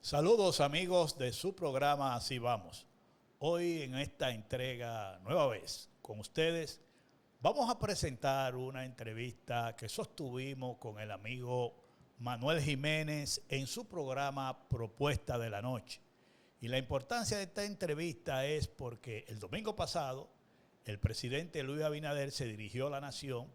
Saludos amigos de su programa Así Vamos. Hoy en esta entrega, nueva vez, con ustedes, vamos a presentar una entrevista que sostuvimos con el amigo Manuel Jiménez en su programa Propuesta de la Noche. Y la importancia de esta entrevista es porque el domingo pasado el presidente Luis Abinader se dirigió a la nación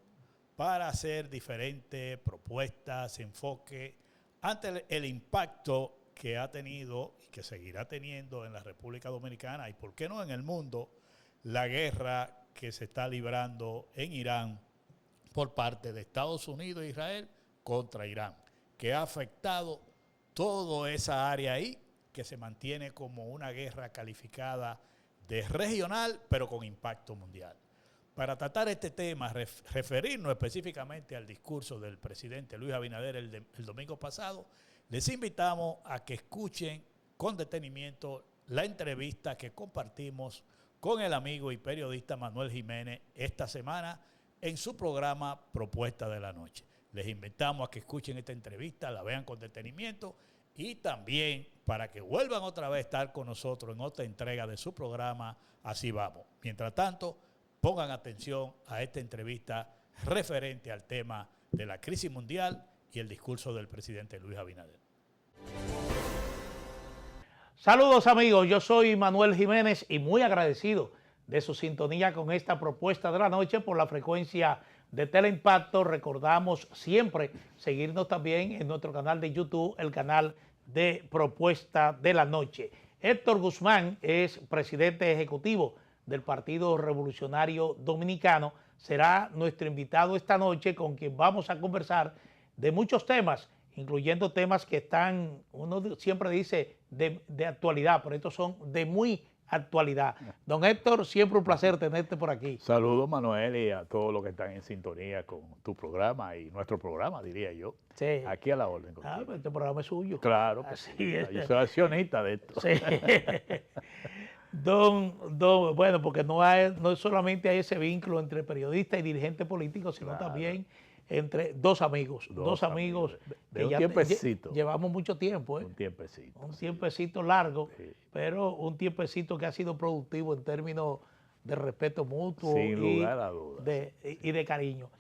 para hacer diferentes propuestas, enfoque ante el impacto que ha tenido y que seguirá teniendo en la República Dominicana y por qué no en el mundo la guerra que se está librando en Irán por parte de Estados Unidos e Israel contra Irán, que ha afectado toda esa área ahí que se mantiene como una guerra calificada de regional pero con impacto mundial. Para tratar este tema, referirnos específicamente al discurso del presidente Luis Abinader el domingo pasado, les invitamos a que escuchen con detenimiento la entrevista que compartimos con el amigo y periodista Manuel Jiménez esta semana en su programa Propuesta de la Noche. Les invitamos a que escuchen esta entrevista, la vean con detenimiento y también para que vuelvan otra vez a estar con nosotros en otra entrega de su programa Así Vamos. Mientras tanto, pongan atención a esta entrevista referente al tema de la crisis mundial y el discurso del presidente Luis Abinader. Saludos amigos, yo soy Manuel Jiménez y muy agradecido de su sintonía con esta propuesta de la noche por la frecuencia de Teleimpacto. Recordamos siempre seguirnos también en nuestro canal de YouTube, el canal de Propuesta de la Noche. Héctor Guzmán es presidente ejecutivo del Partido Revolucionario Dominicano. Será nuestro invitado esta noche con quien vamos a conversar de muchos temas, incluyendo temas que están, uno siempre dice de actualidad, pero estos son de muy actualidad. Don Héctor, siempre un placer tenerte por aquí. Saludos Manuel y a todos los que están en sintonía con tu programa y nuestro programa, diría yo. Sí. Aquí a la orden. Pues este programa es suyo. Claro que así sí. es. Yo soy accionista de esto. Sí. Bueno, porque no solamente hay ese vínculo entre periodista y dirigente político, sino Claro. También entre dos amigos. Dos amigos de que un ya tiempecito. Llevamos mucho tiempo, Un tiempecito. Un tiempecito largo, Sí. pero un tiempecito que ha sido productivo en términos de respeto mutuo Sin lugar a dudas. y de cariño.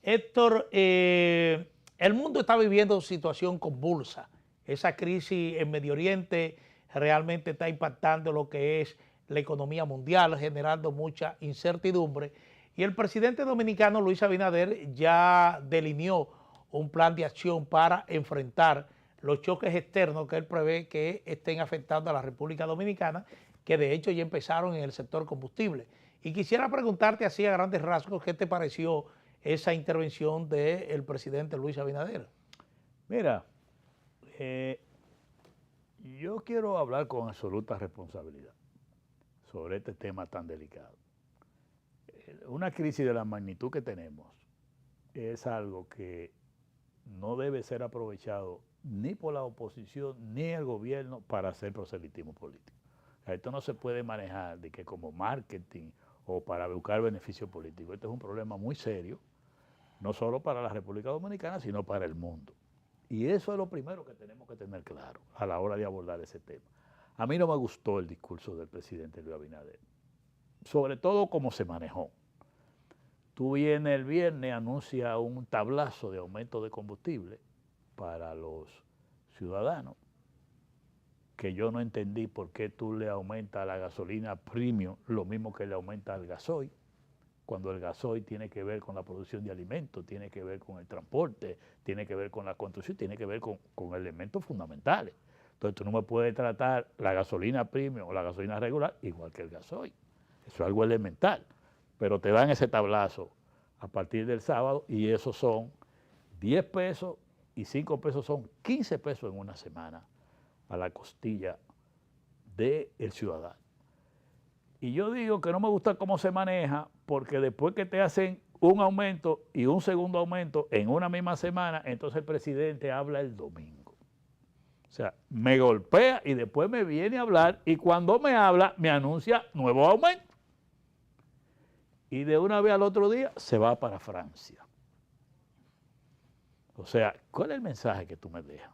Héctor, el mundo está viviendo situación convulsa. Esa crisis en Medio Oriente realmente está impactando lo que es la economía mundial, generando mucha incertidumbre. Y el presidente dominicano Luis Abinader ya delineó un plan de acción para enfrentar los choques externos que él prevé que estén afectando a la República Dominicana, que de hecho ya empezaron en el sector combustible. Y quisiera preguntarte así a grandes rasgos, ¿qué te pareció esa intervención del presidente Luis Abinader? Mira, yo quiero hablar con absoluta responsabilidad sobre este tema tan delicado. Una crisis de la magnitud que tenemos es algo que no debe ser aprovechado ni por la oposición ni el gobierno para hacer proselitismo político. Esto no se puede manejar de que como marketing o para buscar beneficio político. Este es un problema muy serio, no solo para la República Dominicana, sino para el mundo. Y eso es lo primero que tenemos que tener claro a la hora de abordar ese tema. A mí no me gustó el discurso del presidente Luis Abinader, sobre todo cómo se manejó. Tú vienes el viernes, anuncia un tablazo de aumento de combustible para los ciudadanos, que yo no entendí por qué tú le aumentas a la gasolina premium lo mismo que le aumenta al gasoil, cuando el gasoil tiene que ver con la producción de alimentos, tiene que ver con el transporte, tiene que ver con la construcción, tiene que ver con elementos fundamentales. Entonces tú no me puedes tratar la gasolina premium o la gasolina regular igual que el gasoil. Eso es algo elemental. Pero te dan ese tablazo a partir del sábado y esos son 10 pesos y 5 pesos son 15 pesos en una semana a la costilla del ciudadano. Y yo digo que no me gusta cómo se maneja porque después que te hacen un aumento y un segundo aumento en una misma semana, entonces el presidente habla el domingo. O sea, me golpea y después me viene a hablar y cuando me habla me anuncia nuevo aumento. Y de una vez al otro día se va para Francia. O sea, ¿cuál es el mensaje que tú me dejas?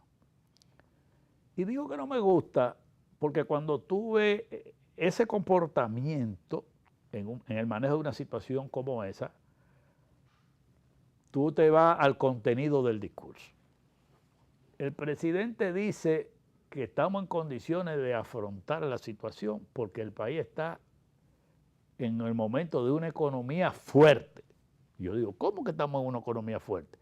Y digo que no me gusta porque cuando tú ves ese comportamiento en el manejo de una situación como esa, tú te vas al contenido del discurso. El presidente dice que estamos en condiciones de afrontar la situación porque el país está en el momento de una economía fuerte. Yo digo, ¿cómo que estamos en una economía fuerte?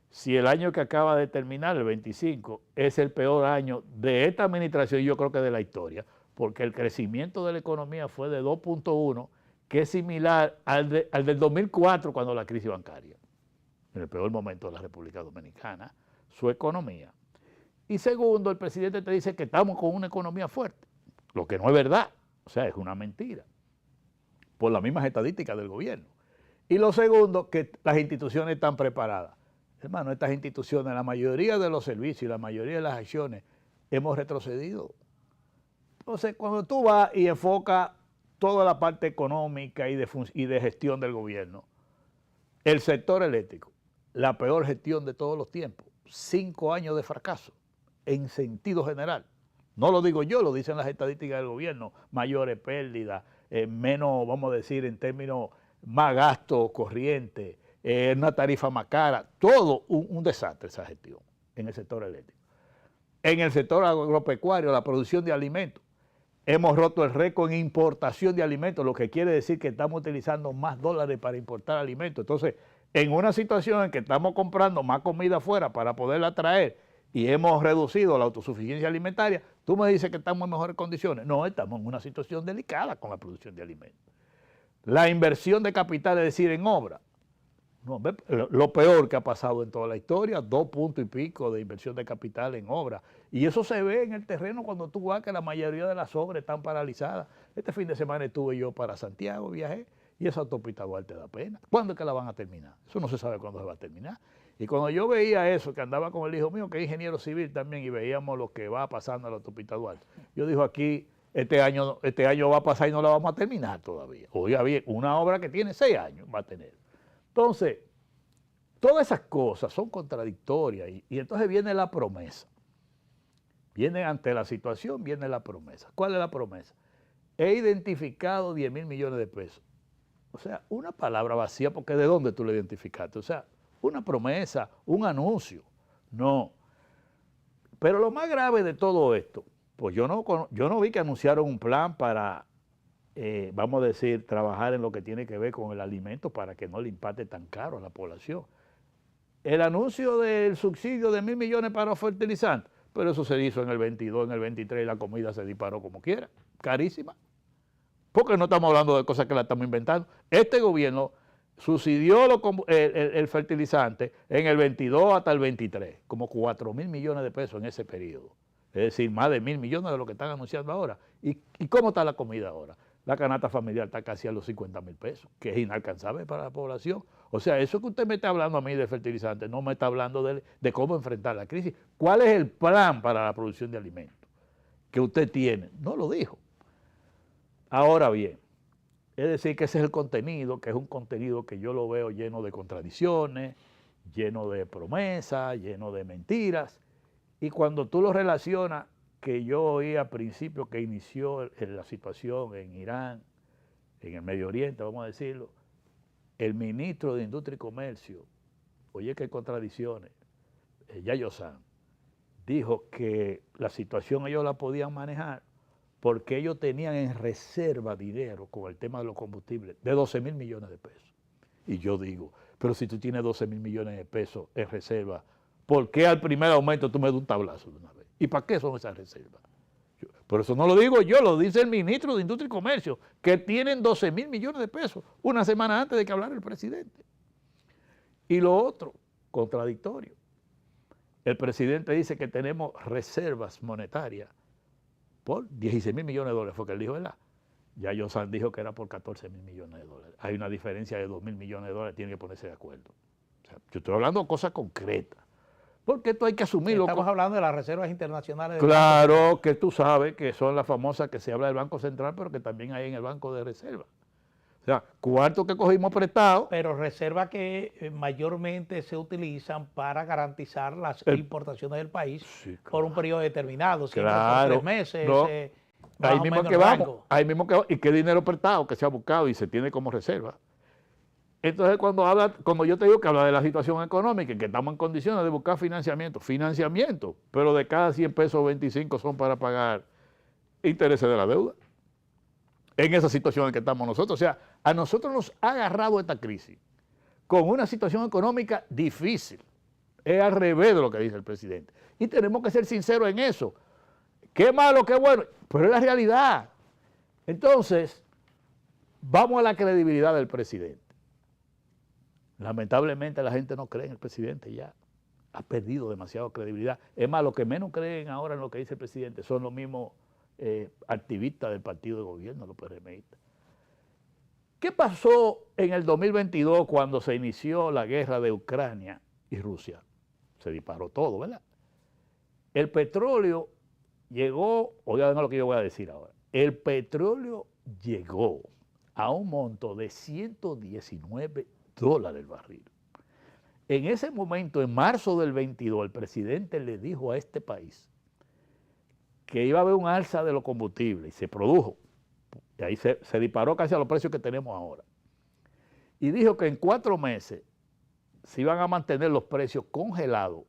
Si el año que acaba de terminar, el 25, es el peor año de esta administración, yo creo que de la historia, porque el crecimiento de la economía fue de 2.1, que es similar al del 2004, cuando la crisis bancaria, en el peor momento de la República Dominicana, su economía. Y segundo, el presidente te dice que estamos con una economía fuerte, lo que no es verdad, o sea, es una mentira, por las mismas estadísticas del gobierno. Y lo segundo, que las instituciones están preparadas. Hermano, estas instituciones, la mayoría de los servicios y la mayoría de las acciones, hemos retrocedido. Entonces, cuando tú vas y enfocas toda la parte económica y de gestión del gobierno, el sector eléctrico, la peor gestión de todos los tiempos, 5 años de fracaso, en sentido general. No lo digo yo, lo dicen las estadísticas del gobierno, mayores pérdidas, menos, vamos a decir, en términos, más gasto corriente, una tarifa más cara, todo un desastre esa gestión en el sector eléctrico. En el sector agropecuario, la producción de alimentos, hemos roto el récord en importación de alimentos, lo que quiere decir que estamos utilizando más dólares para importar alimentos. Entonces, en una situación en que estamos comprando más comida afuera para poderla traer y hemos reducido la autosuficiencia alimentaria, tú me dices que estamos en mejores condiciones. No, estamos en una situación delicada con la producción de alimentos. La inversión de capital, es decir, en obra. No, lo peor que ha pasado en toda la historia, 2 puntos y pico de inversión de capital en obra. Y eso se ve en el terreno cuando tú vas que la mayoría de las obras están paralizadas. Este fin de semana estuve yo para Santiago, viajé, y esa autopista Duarte da pena. ¿Cuándo es que la van a terminar? Eso no se sabe cuándo se va a terminar. Y cuando yo veía eso, que andaba con el hijo mío, que es ingeniero civil también, y veíamos lo que va pasando en la autopista Duarte, yo digo aquí, este año va a pasar y no la vamos a terminar todavía. Oiga bien, una obra que tiene 6 años va a tener. Entonces, todas esas cosas son contradictorias y entonces viene la promesa. Viene ante la situación, viene la promesa. ¿Cuál es la promesa? He identificado 10.000 millones de pesos. O sea, una palabra vacía, porque ¿de dónde tú lo identificaste? O sea, una promesa, un anuncio. No. Pero lo más grave de todo esto, pues yo no vi que anunciaron un plan para, vamos a decir, trabajar en lo que tiene que ver con el alimento para que no le impacte tan caro a la población. El anuncio del subsidio de 1.000 millones para los fertilizantes, pero eso se hizo en el 22, en el 23 y la comida se disparó como quiera, carísima. Porque no estamos hablando de cosas que la estamos inventando. Este gobierno subsidió el fertilizante en el 22 hasta el 23, como 4.000 millones de pesos en ese periodo. Es decir, más de 1.000 millones de lo que están anunciando ahora. ¿Y cómo está la comida ahora? La canasta familiar está casi a los 50.000 pesos, que es inalcanzable para la población. O sea, eso que usted me está hablando a mí de fertilizante, no me está hablando de cómo enfrentar la crisis. ¿Cuál es el plan para la producción de alimentos que usted tiene? No lo dijo. Ahora bien, es decir, que ese es el contenido, que es un contenido que yo lo veo lleno de contradicciones, lleno de promesas, lleno de mentiras. Y cuando tú lo relacionas, que yo oí al principio que inició la situación en Irán, en el Medio Oriente, vamos a decirlo, el ministro de Industria y Comercio, oye qué contradicciones, Yayo San, dijo que la situación ellos la podían manejar porque ellos tenían en reserva dinero con el tema de los combustibles de 12.000 millones de pesos. Y yo digo, pero si tú tienes 12.000 millones de pesos en reserva, ¿por qué al primer aumento tú me das un tablazo de una vez? ¿Y para qué son esas reservas? Por eso no lo digo yo, lo dice el ministro de Industria y Comercio, que tienen 12.000 millones de pesos una semana antes de que hablara el presidente. Y lo otro, contradictorio. El presidente dice que tenemos reservas monetarias por 16.000 millones de dólares, fue que él dijo, ¿verdad? Ya Yosan dijo que era por 14.000 millones de dólares. Hay una diferencia de 2.000 millones de dólares, tienen que ponerse de acuerdo. O sea, yo estoy hablando de cosas concretas. Porque esto hay que asumirlo. Estamos hablando de las reservas internacionales. Claro, que tú sabes que son las famosas que se habla del Banco Central, pero que también hay en el Banco de Reserva. O sea, cuartos que cogimos prestados. Pero reservas que mayormente se utilizan para garantizar las importaciones del país por un periodo determinado, siempre por 3 meses. No, más ahí o mismo menos que el vamos, rango. ahí mismo que y qué dinero prestado que se ha buscado y se tiene como reserva. Entonces cuando yo te digo que habla de la situación económica y que estamos en condiciones de buscar financiamiento, pero de cada 100 pesos 25 son para pagar intereses de la deuda. En esa situación en que estamos nosotros. O sea, a nosotros nos ha agarrado esta crisis con una situación económica difícil. Es al revés de lo que dice el presidente. Y tenemos que ser sinceros en eso. Qué malo, qué bueno, pero es la realidad. Entonces, vamos a la credibilidad del presidente. Lamentablemente la gente no cree en el presidente ya. Ha perdido demasiada credibilidad. Es más, los que menos creen ahora en lo que dice el presidente son los mismos activistas del partido de gobierno, los PRMistas. ¿Qué pasó en el 2022 cuando se inició la guerra de Ucrania y Rusia? Se disparó todo, ¿verdad? El petróleo llegó, oigan lo que yo voy a decir ahora, el petróleo llegó a un monto de $119 el barril. En ese momento, en marzo del 22, el presidente le dijo a este país que iba a haber un alza de los combustibles y se produjo. Y ahí se disparó casi a los precios que tenemos ahora. Y dijo que en 4 meses se iban a mantener los precios congelados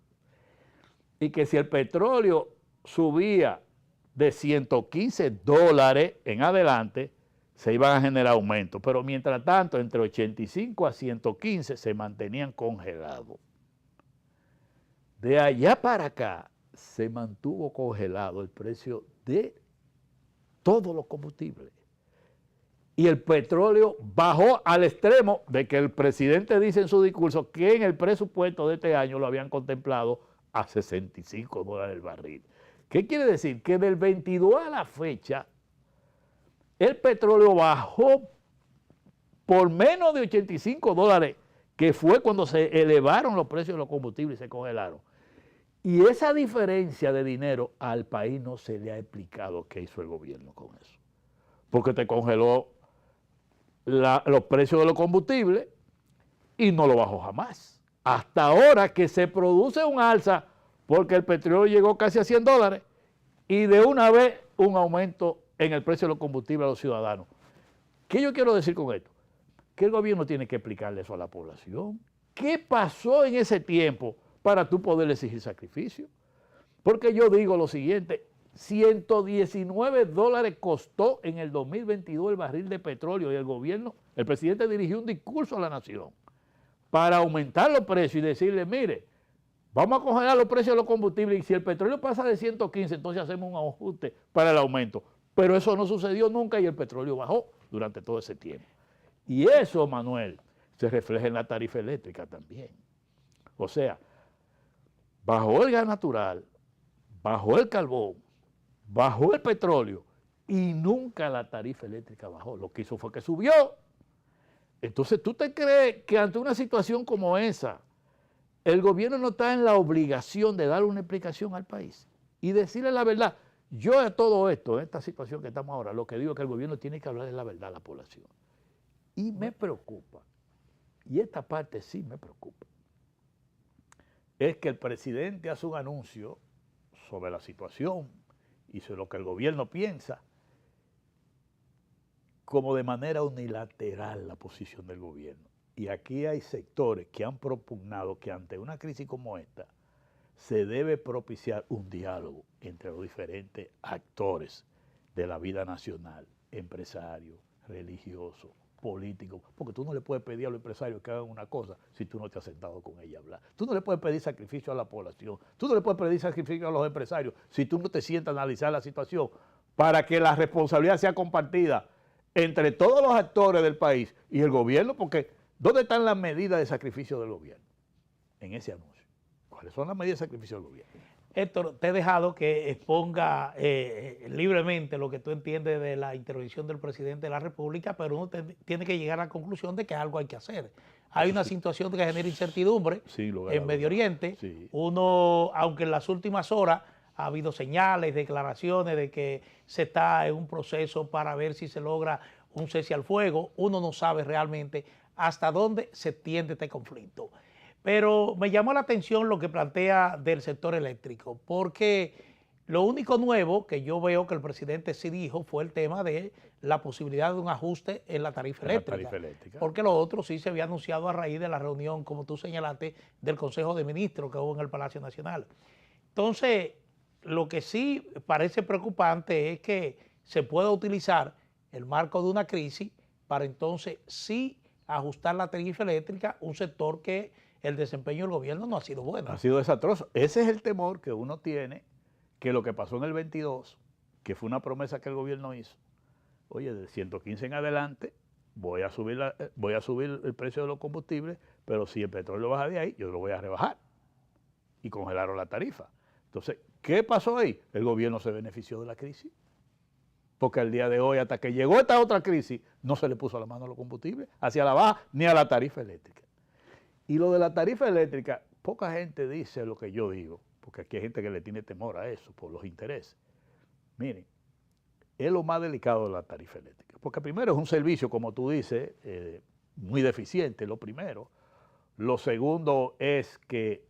y que si el petróleo subía de $115 en adelante, se iban a generar aumentos. Pero mientras tanto, entre 85 a 115 se mantenían congelados. De allá para acá, se mantuvo congelado el precio de todos los combustibles. Y el petróleo bajó al extremo de que el presidente dice en su discurso que en el presupuesto de este año lo habían contemplado a $65 el barril. ¿Qué quiere decir? Que del 22 a la fecha, el petróleo bajó por menos de $85, que fue cuando se elevaron los precios de los combustibles y se congelaron. Y esa diferencia de dinero al país no se le ha explicado qué hizo el gobierno con eso. Porque te congeló los precios de los combustibles y no lo bajó jamás. Hasta ahora que se produce un alza porque el petróleo llegó casi a $100 y de una vez un aumento en el precio de los combustibles a los ciudadanos. ¿Qué yo quiero decir con esto? Que el gobierno tiene que explicarle eso a la población. ¿Qué pasó en ese tiempo para tú poder exigir sacrificio? Porque yo digo lo siguiente, $119 costó en el 2022 el barril de petróleo y el gobierno, el presidente dirigió un discurso a la nación para aumentar los precios y decirle, mire, vamos a congelar los precios de los combustibles y si el petróleo pasa de 115, entonces hacemos un ajuste para el aumento. Pero eso no sucedió nunca y el petróleo bajó durante todo ese tiempo. Y eso, Manuel, se refleja en la tarifa eléctrica también. O sea, bajó el gas natural, bajó el carbón, bajó el petróleo y nunca la tarifa eléctrica bajó. Lo que hizo fue que subió. Entonces, ¿tú te crees que ante una situación como esa, el gobierno no está en la obligación de dar una explicación al país y decirle la verdad? Yo de todo esto, en esta situación que estamos ahora, lo que digo es que el gobierno tiene que hablar de la verdad a la población. Y me preocupa, y esta parte sí me preocupa, es que el presidente hace un anuncio sobre la situación y sobre lo que el gobierno piensa, como de manera unilateral la posición del gobierno. Y aquí hay sectores que han propugnado que ante una crisis como esta se debe propiciar un diálogo entre los diferentes actores de la vida nacional, empresarios, religiosos, políticos, porque tú no le puedes pedir a los empresarios que hagan una cosa si tú no te has sentado con ella a hablar. Tú no le puedes pedir sacrificio a la población, tú no le puedes pedir sacrificio a los empresarios si tú no te sientas a analizar la situación para que la responsabilidad sea compartida entre todos los actores del país y el gobierno, porque ¿dónde están las medidas de sacrificio del gobierno? En ese anuncio. ¿Cuáles son las medidas de sacrificio del gobierno? Héctor, te he dejado que exponga libremente lo que tú entiendes de la intervención del presidente de la República, pero uno tiene que llegar a la conclusión de que algo hay que hacer. Hay una situación que genera incertidumbre en Medio Oriente. Sí. Uno, aunque en las últimas horas ha habido señales, declaraciones de que se está en un proceso para ver si se logra un cese al fuego, uno no sabe realmente hasta dónde se tiende este conflicto. Pero me llamó la atención lo que plantea del sector eléctrico, porque lo único nuevo que yo veo que el presidente sí dijo fue el tema de la posibilidad de un ajuste en la tarifa eléctrica. Porque lo otro sí se había anunciado a raíz de la reunión, como tú señalaste, del Consejo de Ministros que hubo en el Palacio Nacional. Entonces, lo que sí parece preocupante es que se pueda utilizar el marco de una crisis para entonces sí ajustar la tarifa eléctrica, un sector que el desempeño del gobierno no ha sido bueno. Ha sido desastroso. Ese es el temor que uno tiene, que lo que pasó en el 22, que fue una promesa que el gobierno hizo, oye, de 115 en adelante voy a subir el precio de los combustibles, pero si el petróleo baja de ahí, yo lo voy a rebajar. Y congelaron la tarifa. Entonces, ¿qué pasó ahí? El gobierno se benefició de la crisis. Porque al día de hoy, hasta que llegó esta otra crisis, no se le puso la mano a los combustibles, hacia la baja, ni a la tarifa eléctrica. Y lo de la tarifa eléctrica, poca gente dice lo que yo digo, porque aquí hay gente que le tiene temor a eso, por los intereses. Miren, es lo más delicado de la tarifa eléctrica, porque primero es un servicio, como tú dices, muy deficiente, lo primero. Lo segundo es que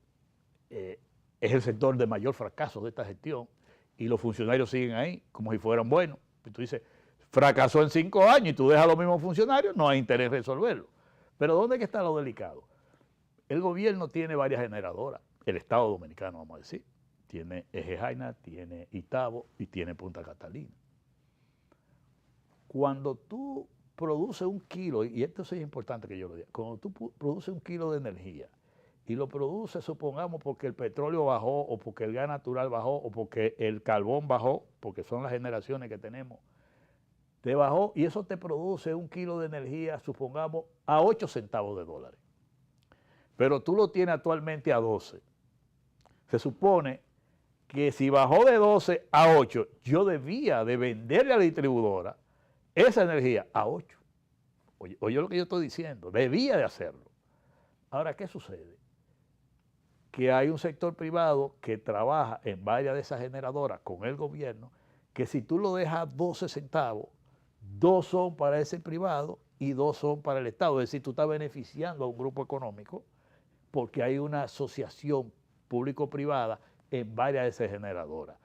es el sector de mayor fracaso de esta gestión y los funcionarios siguen ahí como si fueran buenos. Y tú dices, fracasó en 5 años y tú dejas a los mismos funcionarios, no hay interés en resolverlo. Pero ¿dónde es que está lo delicado? El gobierno tiene varias generadoras, el Estado Dominicano, vamos a decir. Tiene Eje Jaina, tiene Itabo y tiene Punta Catalina. Cuando tú produces un kilo, y esto sí es importante que yo lo diga, cuando tú produces un kilo de energía y lo produces, supongamos, porque el petróleo bajó o porque el gas natural bajó o porque el carbón bajó, porque son las generaciones que tenemos, te bajó y eso te produce un kilo de energía, supongamos, a 8 centavos de dólares. Pero tú lo tienes actualmente a 12. Se supone que si bajó de 12 a 8, yo debía de venderle a la distribuidora esa energía a 8. Oye lo que yo estoy diciendo, debía de hacerlo. Ahora, ¿qué sucede? Que hay un sector privado que trabaja en varias de esas generadoras con el gobierno, que si tú lo dejas 12 centavos, 2 son para ese privado y 2 son para el Estado. Es decir, tú estás beneficiando a un grupo económico porque hay una asociación público-privada en varias de esas generadoras.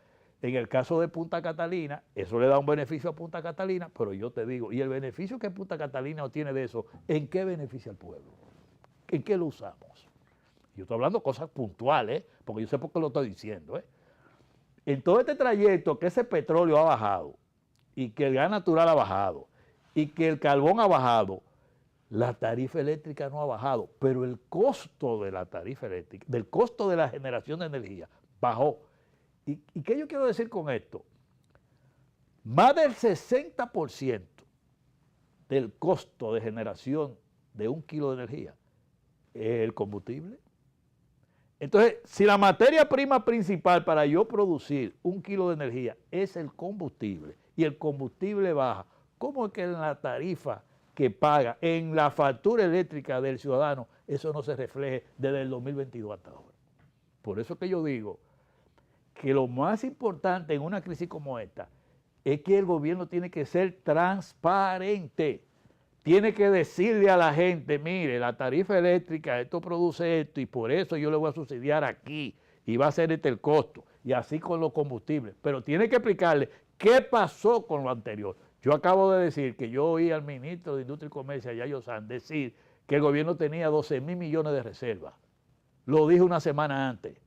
En el caso de Punta Catalina, eso le da un beneficio a Punta Catalina, pero yo te digo, ¿y el beneficio que Punta Catalina obtiene de eso, en qué beneficia al pueblo? ¿En qué lo usamos? Yo estoy hablando de cosas puntuales, porque yo sé por qué lo estoy diciendo. En todo este trayecto que ese petróleo ha bajado, y que el gas natural ha bajado, y que el carbón ha bajado, la tarifa eléctrica no ha bajado, pero el costo de la tarifa eléctrica, del costo de la generación de energía, bajó. ¿Y qué yo quiero decir con esto? Más del 60% del costo de generación de un kilo de energía es el combustible. Entonces, si la materia prima principal para yo producir un kilo de energía es el combustible y el combustible baja, ¿cómo es que en la tarifa que paga, en la factura eléctrica del ciudadano, eso no se refleje desde el 2022 hasta ahora? Por eso que yo digo que lo más importante en una crisis como esta es que el gobierno tiene que ser transparente. Tiene que decirle a la gente, mire, la tarifa eléctrica, esto produce esto y por eso yo le voy a subsidiar aquí y va a ser este el costo. Y así con los combustibles. Pero tiene que explicarle qué pasó con lo anterior. Yo acabo de decir que yo oí al ministro de Industria y Comercio, Yayo San, decir que el gobierno tenía 12.000 millones de reservas. Lo dijo una semana antes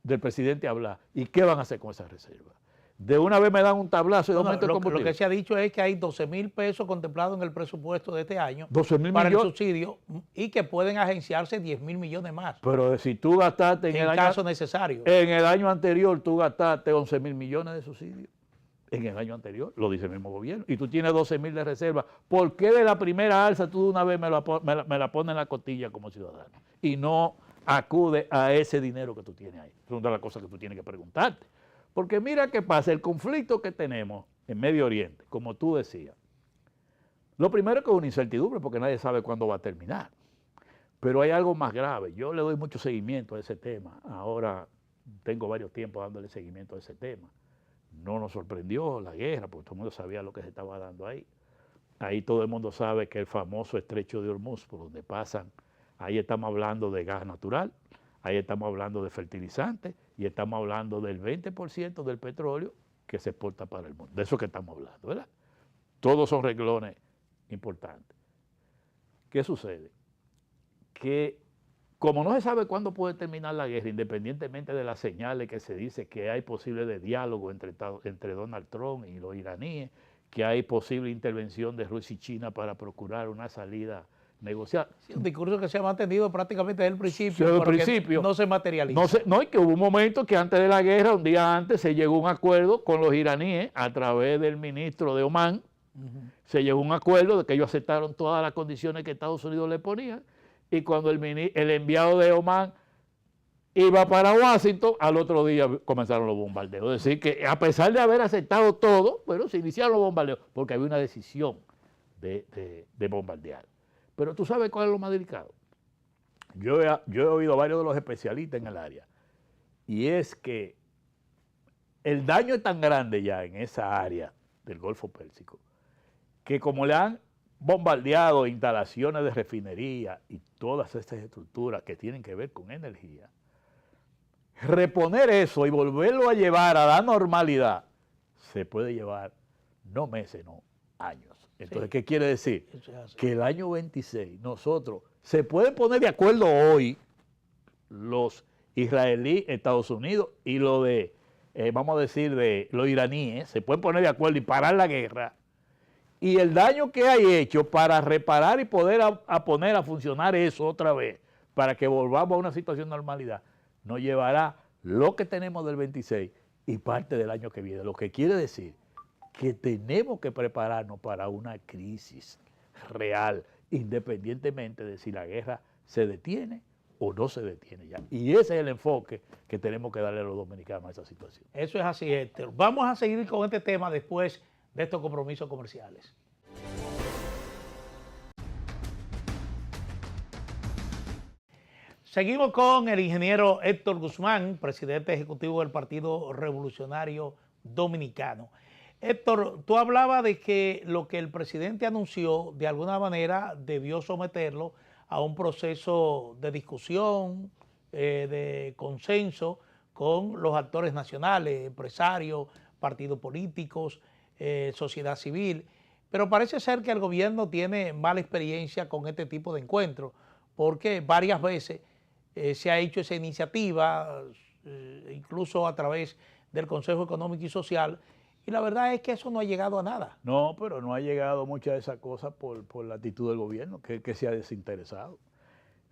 del presidente hablar. ¿Y qué van a hacer con esas reservas? De una vez me dan un tablazo y aumento el combustible. Lo que se ha dicho es que hay 12.000 pesos contemplados en el presupuesto de este año 12.000 para millones. el subsidio y que pueden agenciarse 10.000 millones más. Pero si tú gastaste en caso necesario. En el año anterior tú gastaste 11.000 millones de subsidios. En el año anterior, lo dice el mismo gobierno. Y tú tienes 12.000 de reserva. ¿Por qué de la primera alza tú de una vez me la pones en la costilla como ciudadano? Y no acude a ese dinero que tú tienes ahí. Es una de las cosas que tú tienes que preguntarte. Porque mira qué pasa, el conflicto que tenemos en Medio Oriente, como tú decías, lo primero es que es una incertidumbre porque nadie sabe cuándo va a terminar. Pero hay algo más grave. Yo le doy mucho seguimiento a ese tema. Ahora tengo varios tiempos dándole seguimiento a ese tema. No nos sorprendió la guerra, porque todo el mundo sabía lo que se estaba dando ahí. ahí todo el mundo sabe que el famoso estrecho de Hormuz, por donde pasan, ahí estamos hablando de gas natural, ahí estamos hablando de fertilizantes y estamos hablando del 20% del petróleo que se exporta para el mundo. De eso que estamos hablando, ¿verdad? Todos son renglones importantes. ¿Qué sucede? Que como no se sabe cuándo puede terminar la guerra, independientemente de las señales que se dice que hay posible de diálogo entre Donald Trump y los iraníes, que hay posible intervención de Rusia y China para procurar una salida negociada. Sí, un discurso que se ha mantenido prácticamente desde el principio, Desde el pero principio que no se materializa. No, y que hubo un momento que antes de la guerra, un día antes, se llegó a un acuerdo con los iraníes a través del ministro de Omán. Se llegó a un acuerdo de que ellos aceptaron todas las condiciones que Estados Unidos le ponía, y cuando el enviado de Omán iba para Washington, al otro día comenzaron los bombardeos. Es decir, que a pesar de haber aceptado todo, bueno, se iniciaron los bombardeos, porque había una decisión de bombardear. Pero tú sabes cuál es lo más delicado. Yo he oído a varios de los especialistas en el área, y es que el daño es tan grande ya en esa área del Golfo Pérsico, que como le han bombardeado instalaciones de refinería y todas estas estructuras que tienen que ver con energía, reponer eso y volverlo a llevar a la normalidad se puede llevar no meses, no años. Entonces, sí. ¿Qué quiere decir? Que el año 26 nosotros se pueden poner de acuerdo hoy los israelíes, Estados Unidos y lo de, vamos a decir, de los iraníes, se pueden poner de acuerdo y parar la guerra. Y el daño que hay hecho para reparar y poder poner a funcionar eso otra vez, para que volvamos a una situación de normalidad, nos llevará lo que tenemos del 26 y parte del año que viene. Lo que quiere decir que tenemos que prepararnos para una crisis real, independientemente de si la guerra se detiene o no se detiene ya. Y ese es el enfoque que tenemos que darle a los dominicanos a esa situación. Eso es así, Héctor. Vamos a seguir con este tema después de estos compromisos comerciales. Seguimos con el ingeniero Héctor Guzmán, presidente ejecutivo del Partido Revolucionario Dominicano. Héctor, tú hablabas de que lo que el presidente anunció de alguna manera debió someterlo a un proceso de discusión, de consenso con los actores nacionales, empresarios, partidos políticos, sociedad civil, pero parece ser que el gobierno tiene mala experiencia con este tipo de encuentros, porque varias veces se ha hecho esa iniciativa, incluso a través del Consejo Económico y Social, y la verdad es que eso no ha llegado a nada. No, pero no ha llegado muchas de esas cosas por la actitud del gobierno, que se ha desinteresado.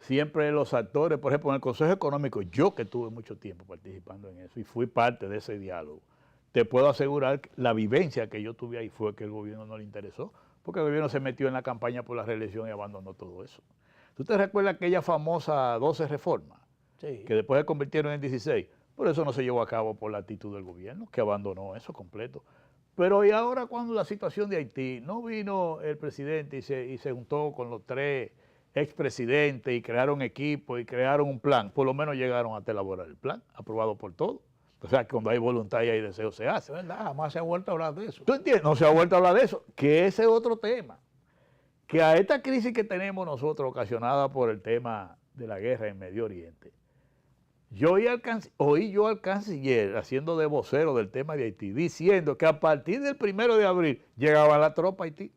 Siempre los actores, por ejemplo, en el Consejo Económico, yo que tuve mucho tiempo participando en eso y fui parte de ese diálogo, te puedo asegurar que la vivencia que yo tuve ahí fue que el gobierno no le interesó, porque el gobierno se metió en la campaña por la reelección y abandonó todo eso. ¿Tú te recuerdas aquella famosa 12 reformas? Sí. Que después se convirtieron en 16. Por eso no se llevó a cabo por la actitud del gobierno, que abandonó eso completo. Pero y ahora cuando la situación de Haití, no vino el presidente y se juntó con los 3 expresidentes y crearon equipo y crearon un plan, por lo menos llegaron hasta elaborar el plan, aprobado por todos. O sea, que cuando hay voluntad y hay deseo se hace. Es verdad, jamás se ha vuelto a hablar de eso. ¿Tú entiendes? No se ha vuelto a hablar de eso, que ese es otro tema. Que a esta crisis que tenemos nosotros, ocasionada por el tema de la guerra en Medio Oriente, oí yo al canciller haciendo de vocero del tema de Haití, diciendo que a partir del 1 de abril llegaba la tropa a Haití.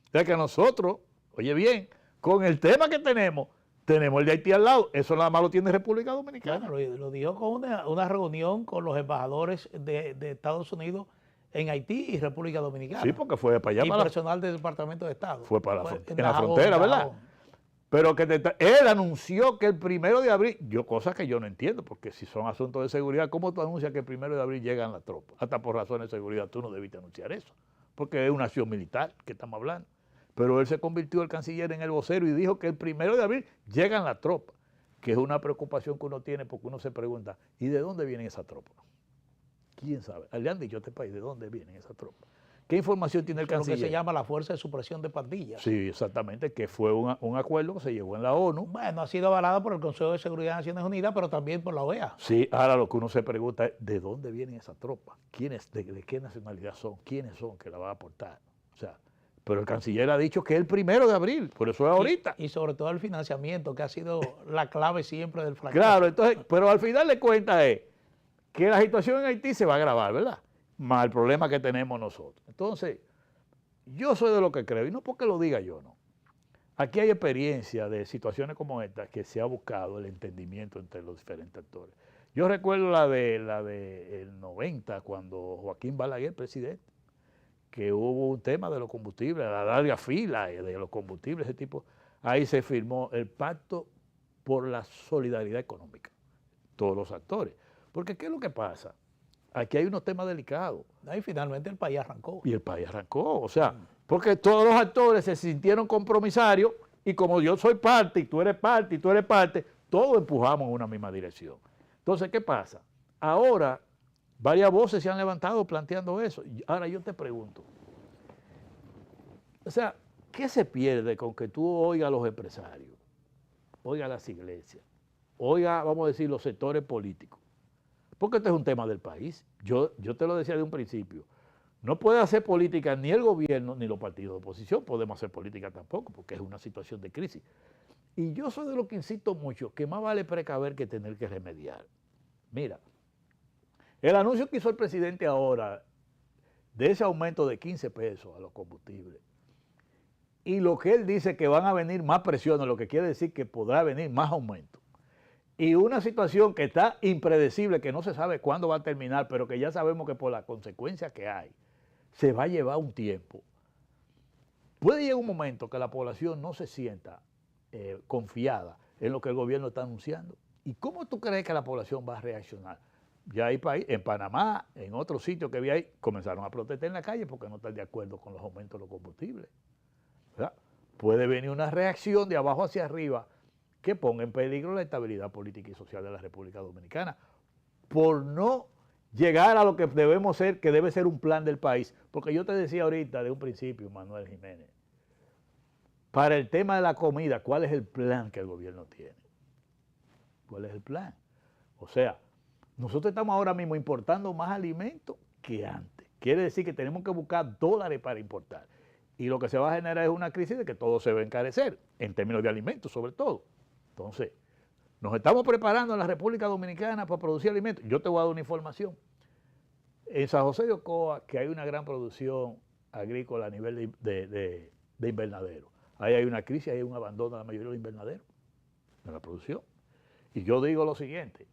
O sea que nosotros, oye bien, con el tema que tenemos el de Haití al lado, eso nada más lo tiene República Dominicana. Bueno, lo dijo con una reunión con los embajadores de Estados Unidos en Haití y República Dominicana. Sí, porque fue para allá. Y para personal del Departamento de Estado. Fue para en la frontera, ¿verdad? Pero que él anunció que el 1 de abril, cosa que yo no entiendo, porque si son asuntos de seguridad, ¿cómo tú anuncias que el 1 de abril llegan las tropas? Hasta por razones de seguridad tú no debiste anunciar eso, porque es una acción militar que estamos hablando. Pero él se convirtió el canciller en el vocero y dijo que el 1 de abril llegan las tropas, que es una preocupación que uno tiene porque uno se pregunta, ¿y de dónde vienen esas tropas? ¿Quién sabe? Le han dicho a este país de dónde vienen esas tropas. ¿Qué información tiene el canciller? Lo que se llama la Fuerza de Supresión de Pandillas. Sí, exactamente, que fue un acuerdo que se llevó en la ONU. Bueno, ha sido avalado por el Consejo de Seguridad de Naciones Unidas, pero también por la OEA. Sí, ahora lo que uno se pregunta es, ¿de dónde vienen esas tropas? ¿Quiénes, de qué nacionalidad son? ¿Quiénes son que la van a aportar? O sea, Pero el canciller ha dicho que es el 1 de abril, por eso es ahorita. Y sobre todo el financiamiento, que ha sido la clave siempre del fracaso. Claro, entonces, pero al final de cuentas es que la situación en Haití se va a agravar, ¿verdad? Más el problema que tenemos nosotros. Entonces, yo soy de lo que creo, y no porque lo diga yo, no. Aquí hay experiencia de situaciones como esta que se ha buscado el entendimiento entre los diferentes actores. Yo recuerdo la de el 90, cuando Joaquín Balaguer, presidente, que hubo un tema de los combustibles, la larga fila de los combustibles, ese tipo. Ahí se firmó el Pacto por la Solidaridad Económica, todos los actores. Porque ¿qué es lo que pasa? Aquí hay unos temas delicados. Y finalmente el país arrancó. Y el país arrancó, o sea, porque todos los actores se sintieron compromisarios y como yo soy parte y tú eres parte y tú eres parte, todos empujamos en una misma dirección. Entonces, ¿qué pasa? Ahora, varias voces se han levantado planteando eso. Ahora yo te pregunto, o sea, ¿qué se pierde con que tú oigas a los empresarios, oigas a las iglesias, oigas, vamos a decir, los sectores políticos? Porque este es un tema del país. Yo te lo decía de un principio. No puede hacer política ni el gobierno ni los partidos de oposición. Podemos hacer política tampoco, porque es una situación de crisis. Y yo soy de lo que insisto mucho, que más vale precaver que tener que remediar. Mira, el anuncio que hizo el presidente ahora de ese aumento de 15 pesos a los combustibles y lo que él dice que van a venir más presiones, lo que quiere decir que podrá venir más aumento. Y una situación que está impredecible, que no se sabe cuándo va a terminar, pero que ya sabemos que por las consecuencias que hay, se va a llevar un tiempo. Puede llegar un momento que la población no se sienta confiada en lo que el gobierno está anunciando. ¿Y cómo tú crees que la población va a reaccionar? Ya hay país, en Panamá, en otros sitios que vi ahí, comenzaron a protestar en la calle porque no están de acuerdo con los aumentos de los combustibles. ¿Verdad? Puede venir una reacción de abajo hacia arriba que ponga en peligro la estabilidad política y social de la República Dominicana por no llegar a lo que debemos ser, que debe ser un plan del país. Porque yo te decía ahorita de un principio, Manuel Jiménez, para el tema de la comida, ¿cuál es el plan que el gobierno tiene? ¿Cuál es el plan? O sea, nosotros estamos ahora mismo importando más alimentos que antes. Quiere decir que tenemos que buscar dólares para importar. Y lo que se va a generar es una crisis de que todo se va a encarecer, en términos de alimentos sobre todo. Entonces, nos estamos preparando en la República Dominicana para producir alimentos. Yo te voy a dar una información. En San José de Ocoa, que hay una gran producción agrícola a nivel de invernadero. Ahí hay una crisis, hay un abandono de la mayoría de los invernaderos, de la producción. Y yo digo lo siguiente,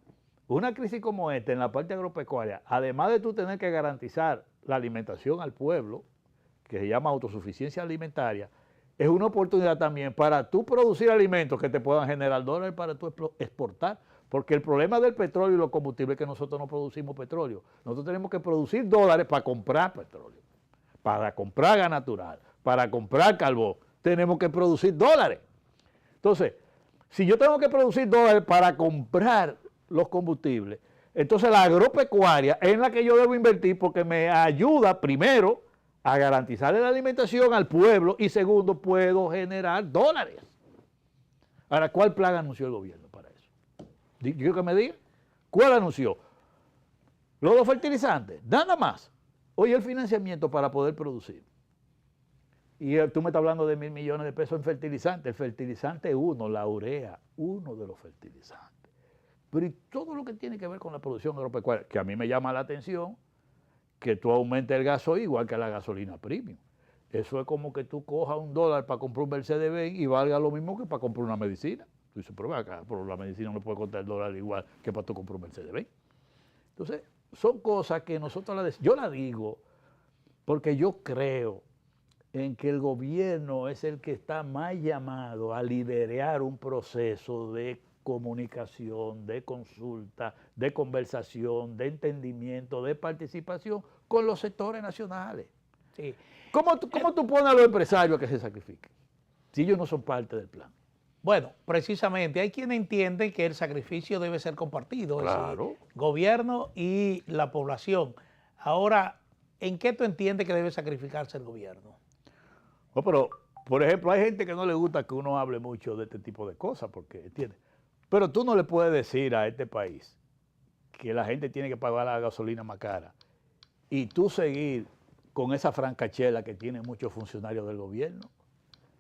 una crisis como esta en la parte agropecuaria, además de tú tener que garantizar la alimentación al pueblo, que se llama autosuficiencia alimentaria, es una oportunidad también para tú producir alimentos que te puedan generar dólares para tú exportar. Porque el problema del petróleo y los combustibles es que nosotros no producimos petróleo. Nosotros tenemos que producir dólares para comprar petróleo, para comprar gas natural, para comprar carbón. Tenemos que producir dólares. Entonces, si yo tengo que producir dólares para comprar los combustibles, entonces la agropecuaria es en la que yo debo invertir porque me ayuda primero a garantizarle la alimentación al pueblo y segundo, puedo generar dólares. Ahora, ¿cuál plan anunció el gobierno para eso? Yo que me diga, ¿cuál anunció? Los fertilizantes, nada más. Oye, el financiamiento para poder producir. Y tú me estás hablando de 1.000 millones de pesos en fertilizantes. El fertilizante uno, la urea, uno de los fertilizantes. Pero y todo lo que tiene que ver con la producción agropecuaria, que a mí me llama la atención, que tú aumentes el gasoil igual que la gasolina premium. Eso es como que tú cojas $1 para comprar un Mercedes-Benz y valga lo mismo que para comprar una medicina. Tú dices, pero acá, pero la medicina no puede costar $1 igual que para tú comprar un Mercedes-Benz. Entonces, son cosas que nosotros yo la digo porque yo creo en que el gobierno es el que está más llamado a liderar un proceso de comunicación, de consulta, de conversación, de entendimiento, de participación con los sectores nacionales. Sí. ¿Cómo tú pones a los empresarios a que se sacrifiquen si ellos no son parte del plan? Bueno, precisamente hay quienes entienden que el sacrificio debe ser compartido, Claro. es decir, gobierno y la población. Ahora, ¿en qué tú entiendes que debe sacrificarse el gobierno? No, pero, por ejemplo, hay gente que no le gusta que uno hable mucho de este tipo de cosas, porque, ¿entiendes? Pero tú no le puedes decir a este país que la gente tiene que pagar la gasolina más cara y tú seguir con esa francachela que tienen muchos funcionarios del gobierno,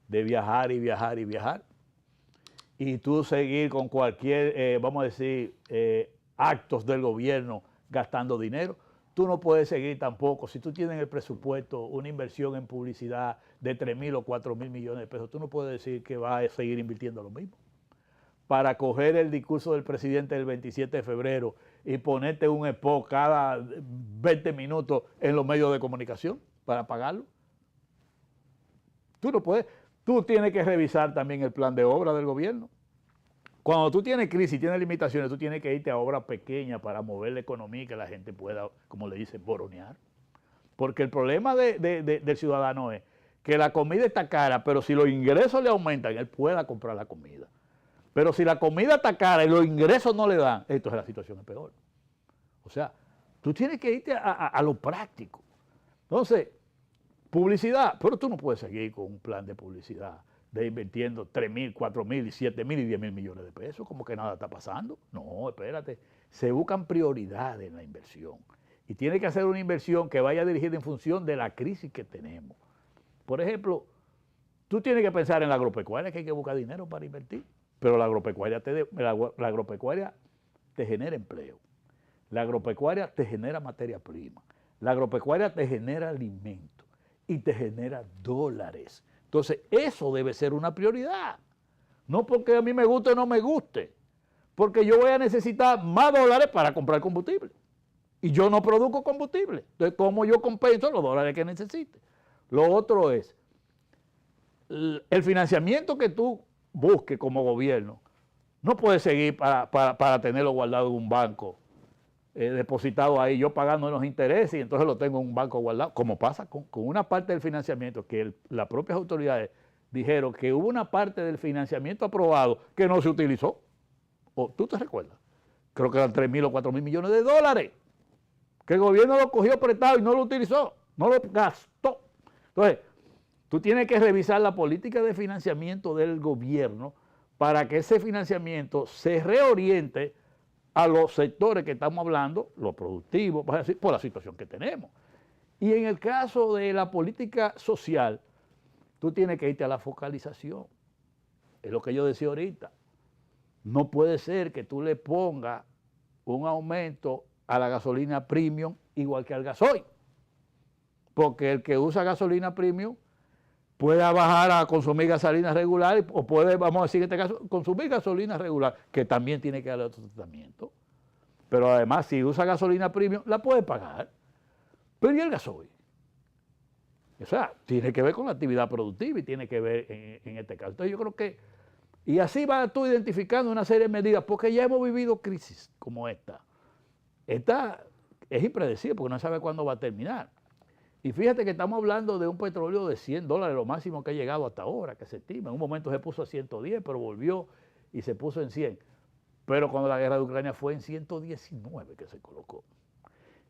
de viajar y viajar y viajar, y tú seguir con cualquier, vamos a decir, actos del gobierno gastando dinero. Tú no puedes seguir tampoco, si tú tienes en el presupuesto una inversión en publicidad de 3.000 o 4.000 millones de pesos, tú no puedes decir que vas a seguir invirtiendo lo mismo. Para coger el discurso del presidente del 27 de febrero y ponerte un spot cada 20 minutos en los medios de comunicación para pagarlo. Tú no puedes. Tú tienes que revisar también el plan de obra del gobierno. Cuando tú tienes crisis, tienes limitaciones, tú tienes que irte a obras pequeñas para mover la economía y que la gente pueda, como le dicen, boronear. Porque el problema del ciudadano es que la comida está cara, pero si los ingresos le aumentan, él pueda comprar la comida. Pero si la comida está cara y los ingresos no le dan, entonces la situación es peor. O sea, tú tienes que irte a lo práctico. Entonces, publicidad, pero tú no puedes seguir con un plan de publicidad de invirtiendo 3.000, 4.000, 7.000 y 10.000 millones de pesos, como que nada está pasando. No, espérate. Se buscan prioridades en la inversión. Y tiene que hacer una inversión que vaya dirigida en función de la crisis que tenemos. Por ejemplo, tú tienes que pensar en la agropecuaria, que hay que buscar dinero para invertir. Pero la agropecuaria te genera empleo. La agropecuaria te genera materia prima. La agropecuaria te genera alimento y te genera dólares. Entonces, eso debe ser una prioridad. No porque a mí me guste o no me guste. Porque yo voy a necesitar más dólares para comprar combustible. Y yo no produzco combustible. Entonces, ¿cómo yo compenso los dólares que necesite? Lo otro es, el financiamiento que tú busques como gobierno, no puedes seguir para tenerlo guardado en un banco, depositado ahí, yo pagando los intereses y entonces lo tengo en un banco guardado, como pasa con una parte del financiamiento que las propias autoridades dijeron que hubo una parte del financiamiento aprobado que no se utilizó. ¿O tú te recuerdas? Creo que eran 3.000 o 4.000 millones de dólares, que el gobierno lo cogió prestado y no lo utilizó, no lo gastó. Entonces, tú tienes que revisar la política de financiamiento del gobierno para que ese financiamiento se reoriente a los sectores que estamos hablando, los productivos, por la situación que tenemos. Y en el caso de la política social, tú tienes que irte a la focalización. Es lo que yo decía ahorita. No puede ser que tú le pongas un aumento a la gasolina premium igual que al gasoil. Porque el que usa gasolina premium puede bajar a consumir gasolina regular o puede, vamos a decir en este caso, consumir gasolina regular, que también tiene que darle otro tratamiento. Pero además, si usa gasolina premium, la puede pagar. Pero ¿y el gasoil? O sea, tiene que ver con la actividad productiva y tiene que ver en este caso. Entonces yo creo que, y así vas tú identificando una serie de medidas, porque ya hemos vivido crisis como esta. Esta es impredecible porque no sabe cuándo va a terminar. Y fíjate que estamos hablando de un petróleo de $100, lo máximo que ha llegado hasta ahora, que se estima. En un momento se puso a 110, pero volvió y se puso en 100. Pero cuando la guerra de Ucrania fue en 119 que se colocó.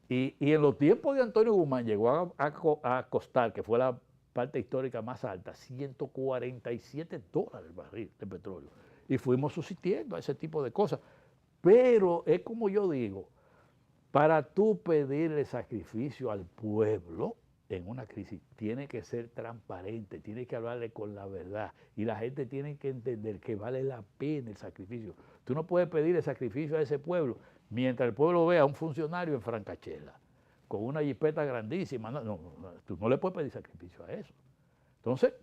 Y en los tiempos de Antonio Guzmán llegó a costar, que fue la parte histórica más alta, $147 el barril de petróleo. Y fuimos subsistiendo a ese tipo de cosas. Pero es como yo digo, para tú pedirle sacrificio al pueblo en una crisis, tiene que ser transparente, tiene que hablarle con la verdad y la gente tiene que entender que vale la pena el sacrificio. Tú no puedes pedir el sacrificio a ese pueblo mientras el pueblo vea a un funcionario en francachela, con una jipeta grandísima. No, tú no le puedes pedir sacrificio a eso. Entonces,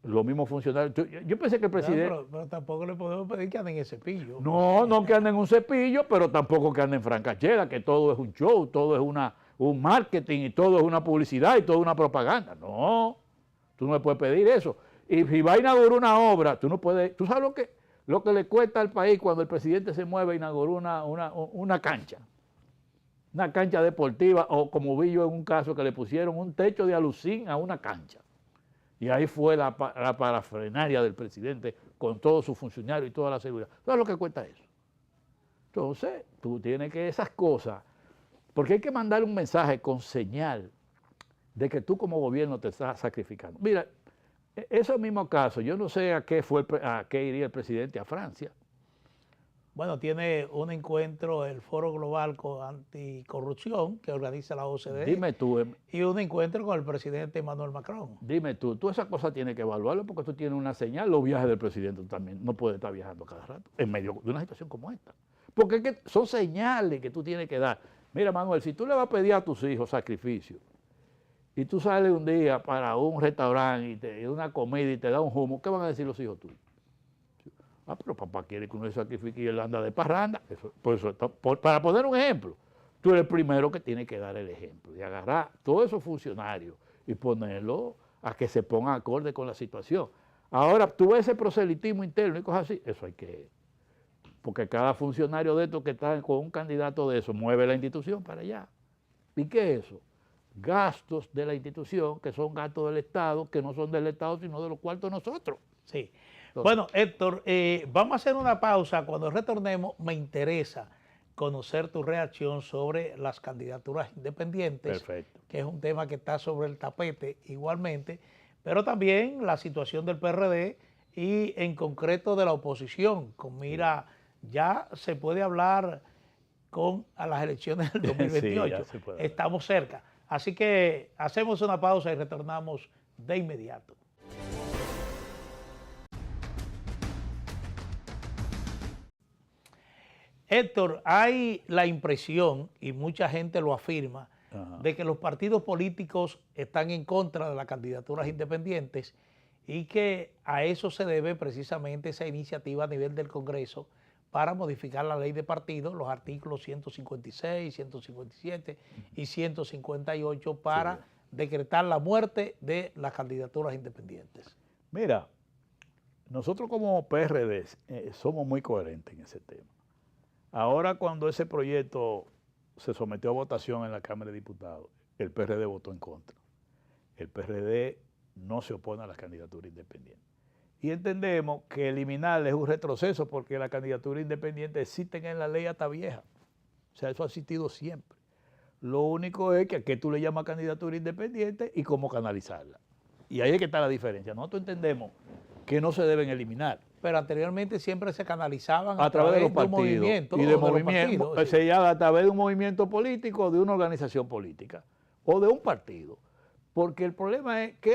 los mismos funcionarios. Yo pensé que el presidente. No, pero tampoco le podemos pedir que anden en cepillo. No que anden en un cepillo, pero tampoco que anden en francachela, que todo es un show, todo es un marketing y todo es una publicidad y todo es una propaganda. No, tú no le puedes pedir eso. Y si va a inaugurar una obra, tú no puedes. ¿Tú sabes lo que le cuesta al país cuando el presidente se mueve e inaugura una cancha? Una cancha deportiva, o como vi yo en un caso que le pusieron un techo de alucín a una cancha. Y ahí fue la parafrenaria del presidente con todos sus funcionarios y toda la seguridad. ¿Sabes lo que cuesta eso? Entonces, tú tienes que esas cosas, porque hay que mandar un mensaje con señal de que tú como gobierno te estás sacrificando. Mira, esos mismos casos, yo no sé a qué iría el presidente a Francia. Bueno, tiene un encuentro, el Foro Global Anticorrupción, que organiza la OCDE. Dime tú, y un encuentro con el presidente Emmanuel Macron. Dime tú esas cosas tienes que evaluarlo porque tú tienes una señal. Los viajes del presidente también no puede estar viajando cada rato en medio de una situación como esta. Porque es que son señales que tú tienes que dar. Mira, Manuel, si tú le vas a pedir a tus hijos sacrificio y tú sales un día para un restaurante y una comida y te da un humo, ¿qué van a decir los hijos tuyos? Ah, pero papá quiere que uno se sacrifique y él anda de parranda. Para poner un ejemplo, tú eres el primero que tiene que dar el ejemplo y agarrar todos esos funcionarios y ponerlo a que se pongan acorde con la situación. Ahora, tú ves ese proselitismo interno y cosas así, eso hay que... Porque cada funcionario de estos que está con un candidato de eso mueve la institución para allá. ¿Y qué es eso? Gastos de la institución, que son gastos del Estado, que no son del Estado, sino de los cuartos de nosotros. Sí. Bueno, Héctor, vamos a hacer una pausa. Cuando retornemos, me interesa conocer tu reacción sobre las candidaturas independientes, Perfecto. Que es un tema que está sobre el tapete igualmente, pero también la situación del PRD y en concreto de la oposición. Con mira, ya se puede hablar a las elecciones del 2028. Sí, estamos cerca. Así que hacemos una pausa y retornamos de inmediato. Héctor, hay la impresión, y mucha gente lo afirma, de que los partidos políticos están en contra de las candidaturas independientes y que a eso se debe precisamente esa iniciativa a nivel del Congreso para modificar la ley de partidos, los artículos 156, 157 y 158 para decretar la muerte de las candidaturas independientes. Mira, nosotros como PRD somos muy coherentes en ese tema. Ahora cuando ese proyecto se sometió a votación en la Cámara de Diputados, el PRD votó en contra. El PRD no se opone a las candidaturas independientes. Y entendemos que eliminarla es un retroceso porque las candidaturas independientes existen en la ley hasta vieja. O sea, eso ha existido siempre. Lo único es que a qué tú le llamas candidatura independiente y cómo canalizarla. Y ahí es que está la diferencia. Nosotros entendemos que no se deben eliminar. Pero anteriormente siempre se canalizaban a través de los partidos movimientos y de movimientos, a través de un movimiento político, de una organización política o de un partido. Porque el problema es que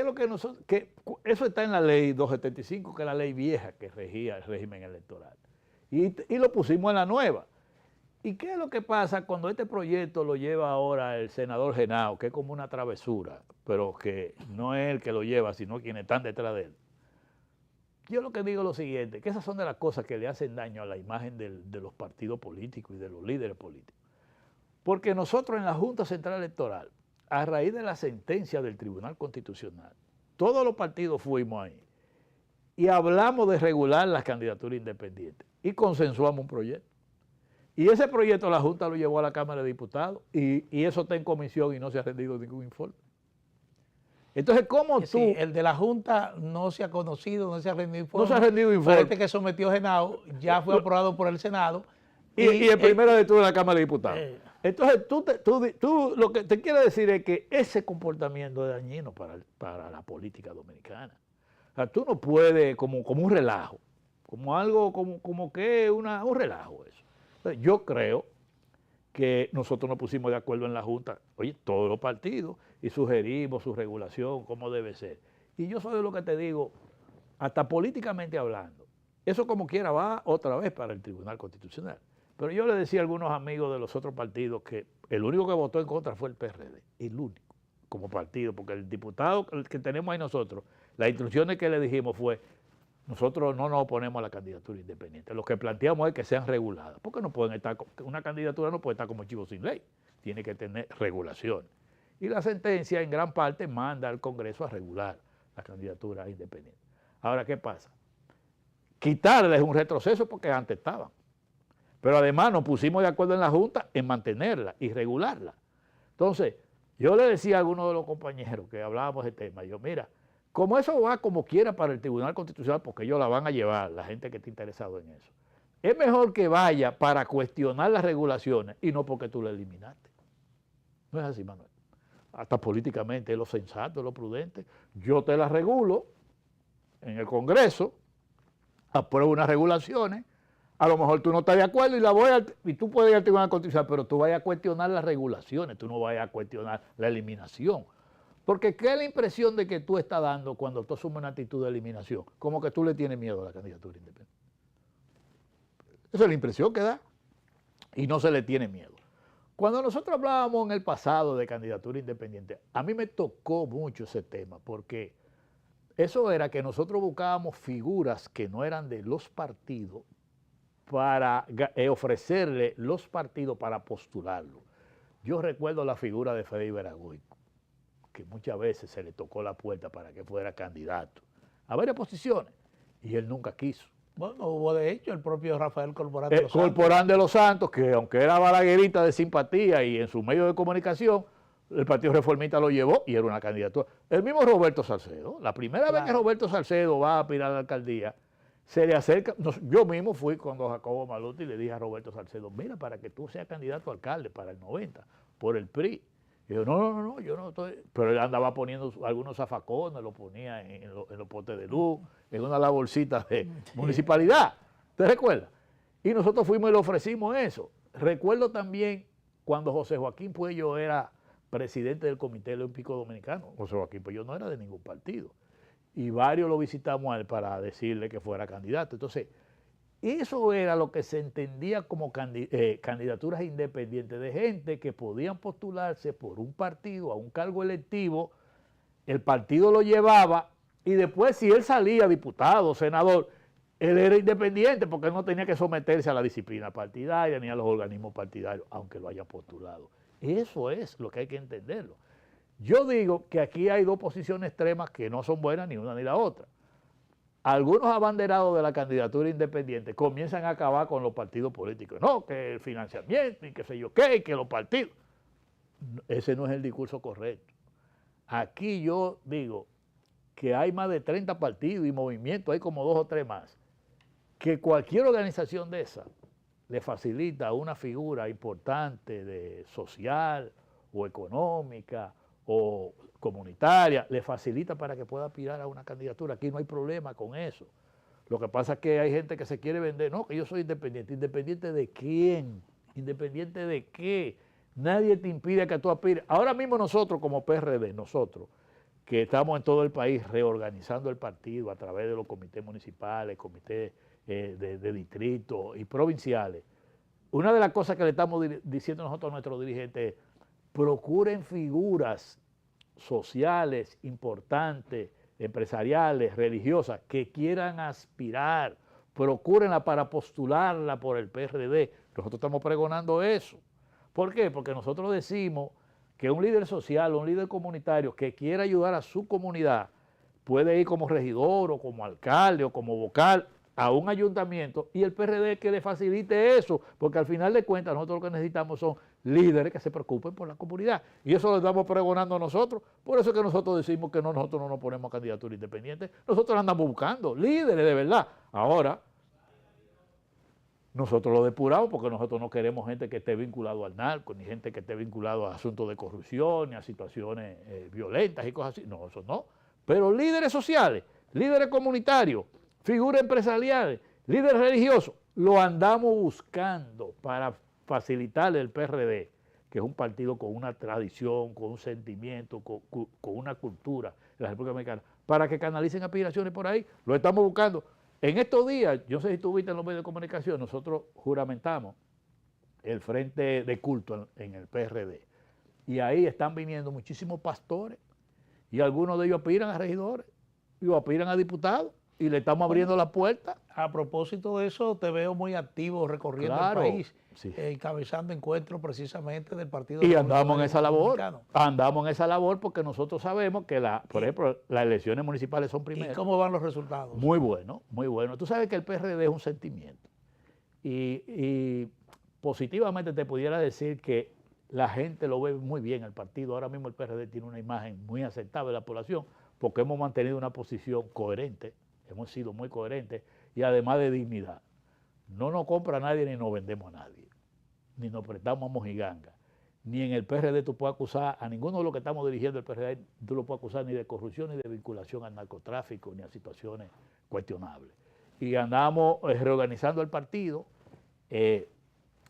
eso está en la ley 275, que es la ley vieja que regía el régimen electoral. Y lo pusimos en la nueva. ¿Y qué es lo que pasa cuando este proyecto lo lleva ahora el senador Genao, que es como una travesura, pero que no es él que lo lleva, sino quienes están detrás de él? Yo lo que digo es lo siguiente, que esas son de las cosas que le hacen daño a la imagen de los partidos políticos y de los líderes políticos. Porque nosotros en la Junta Central Electoral, a raíz de la sentencia del Tribunal Constitucional, todos los partidos fuimos ahí y hablamos de regular las candidaturas independientes y consensuamos un proyecto. Y ese proyecto la Junta lo llevó a la Cámara de Diputados y eso está en comisión y no se ha rendido ningún informe. Entonces, ¿cómo tú...? Sí, el de la Junta no se ha conocido, no se ha rendido informe. No se ha rendido informe. Pero este que sometió Genao ya fue aprobado por el Senado. Y el primero de todo en la Cámara de Diputados. Entonces, tú lo que te quiero decir es que ese comportamiento es dañino para la política dominicana. O sea, tú no puedes, como un relajo, como algo, como que un relajo eso. Entonces, yo creo que nosotros nos pusimos de acuerdo en la Junta, oye, todos los partidos, y sugerimos su regulación, cómo debe ser. Y yo soy de lo que te digo, hasta políticamente hablando, eso como quiera va otra vez para el Tribunal Constitucional. Pero yo le decía a algunos amigos de los otros partidos que el único que votó en contra fue el PRD, el único, como partido, porque el diputado que tenemos ahí nosotros, las instrucciones que le dijimos fue, nosotros no nos oponemos a la candidatura independiente. Lo que planteamos es que sean reguladas, porque no pueden estar, una candidatura no puede estar como chivo sin ley, tiene que tener regulación. Y la sentencia en gran parte manda al Congreso a regular las candidaturas independientes. Ahora, ¿qué pasa? Quitarles un retroceso porque antes estaban. Pero además nos pusimos de acuerdo en la Junta en mantenerla y regularla. Entonces, yo le decía a algunos de los compañeros que hablábamos del tema, yo, mira, como eso va como quiera para el Tribunal Constitucional, porque ellos la van a llevar, la gente que está interesado en eso, es mejor que vaya para cuestionar las regulaciones y no porque tú la eliminaste. No es así, Manuel. Hasta políticamente es lo sensato, es lo prudente. Yo te las regulo en el Congreso, apruebo unas regulaciones, A lo mejor tú no estás de acuerdo y tú puedes ir al Tribunal Constitucional, pero tú vayas a cuestionar las regulaciones, tú no vayas a cuestionar la eliminación. Porque ¿qué es la impresión de que tú estás dando cuando tú asumes una actitud de eliminación? Como que tú le tienes miedo a la candidatura independiente. Esa es la impresión que da. Y no se le tiene miedo. Cuando nosotros hablábamos en el pasado de candidatura independiente, a mí me tocó mucho ese tema, porque eso era que nosotros buscábamos figuras que no eran de los partidos para ofrecerle los partidos para postularlo. Yo recuerdo la figura de Freddy Veragoy, que muchas veces se le tocó la puerta para que fuera candidato a varias posiciones, y él nunca quiso. Bueno, hubo de hecho el propio Rafael Corporán de los Santos. Corporán de los Santos, que aunque era balaguerita de simpatía y en sus medios de comunicación, el Partido Reformista lo llevó y era una candidatura. El mismo Roberto Salcedo, la primera vez que Roberto Salcedo va a aspirar a la alcaldía, se le acerca, yo mismo fui cuando Jacobo Malúa y le dije a Roberto Salcedo, mira, para que tú seas candidato a alcalde para el 90, por el PRI. Y yo, no, yo no estoy. Pero él andaba poniendo algunos zafacones, lo ponía en los potes de luz, en una de las bolsitas de municipalidad. ¿Te recuerdas? Y nosotros fuimos y le ofrecimos eso. Recuerdo también cuando José Joaquín Puello era presidente del Comité Olímpico Dominicano. José Joaquín Puello no era de ningún partido. Y varios lo visitamos a él para decirle que fuera candidato. Entonces, eso era lo que se entendía como candidaturas independientes de gente que podían postularse por un partido a un cargo electivo, el partido lo llevaba y después si él salía diputado, senador, él era independiente porque él no tenía que someterse a la disciplina partidaria ni a los organismos partidarios, aunque lo haya postulado. Eso es lo que hay que entenderlo. Yo digo que aquí hay dos posiciones extremas que no son buenas ni una ni la otra. Algunos abanderados de la candidatura independiente comienzan a acabar con los partidos políticos. No, que el financiamiento y que sé yo qué, y que los partidos. Ese no es el discurso correcto. Aquí yo digo que hay más de 30 partidos y movimientos, hay como 2 o 3 más, que cualquier organización de esa le facilita una figura importante de social o económica o comunitaria, le facilita para que pueda aspirar a una candidatura. Aquí no hay problema con eso. Lo que pasa es que hay gente que se quiere vender. No, que yo soy independiente. ¿Independiente de quién? ¿Independiente de qué? Nadie te impide que tú aspires. Ahora mismo nosotros como PRD, nosotros, que estamos en todo el país reorganizando el partido a través de los comités municipales, comités de distrito y provinciales, una de las cosas que le estamos diciendo nosotros a nuestros dirigentes es: procuren figuras sociales importantes, empresariales, religiosas, que quieran aspirar, procúrenla para postularla por el PRD. Nosotros estamos pregonando eso. ¿Por qué? Porque nosotros decimos que un líder social, un líder comunitario que quiera ayudar a su comunidad puede ir como regidor o como alcalde o como vocal a un ayuntamiento y el PRD que le facilite eso, porque al final de cuentas nosotros lo que necesitamos son líderes que se preocupen por la comunidad y eso lo estamos pregonando nosotros. Por eso es que nosotros decimos que nosotros no nos ponemos candidatura independiente, nosotros andamos buscando líderes de verdad. Ahora, nosotros lo depuramos porque nosotros no queremos gente que esté vinculado al narco, ni gente que esté vinculado a asuntos de corrupción, ni a situaciones violentas y cosas así. No, eso no. Pero líderes sociales, líderes comunitarios, figuras empresariales, líderes religiosos, lo andamos buscando para facilitarle el PRD, que es un partido con una tradición, con un sentimiento, con una cultura en la República Dominicana, para que canalicen aspiraciones por ahí. Lo estamos buscando. En estos días, yo no sé si tú viste en los medios de comunicación, nosotros juramentamos el frente de culto en el PRD. Y ahí están viniendo muchísimos pastores y algunos de ellos aspiran a regidores y aspiran a diputados y le estamos abriendo la puerta. A propósito de eso, te veo muy activo recorriendo el país, sí, encabezando encuentros precisamente del Partido Y andamos en esa labor, andamos en esa labor porque nosotros sabemos que, por ejemplo, las elecciones municipales son primeras. ¿Y cómo van los resultados? Muy bueno, muy bueno. Tú sabes que el PRD es un sentimiento y positivamente te pudiera decir que la gente lo ve muy bien el partido. Ahora mismo el PRD tiene una imagen muy aceptable de la población porque hemos mantenido una posición coherente, hemos sido muy coherentes y además de dignidad. No nos compra nadie ni nos vendemos a nadie, ni nos prestamos a mojiganga. Ni en el PRD tú puedes acusar a ninguno de los que estamos dirigiendo el PRD, tú lo puedes acusar ni de corrupción ni de vinculación al narcotráfico ni a situaciones cuestionables. y andamos reorganizando el partido, en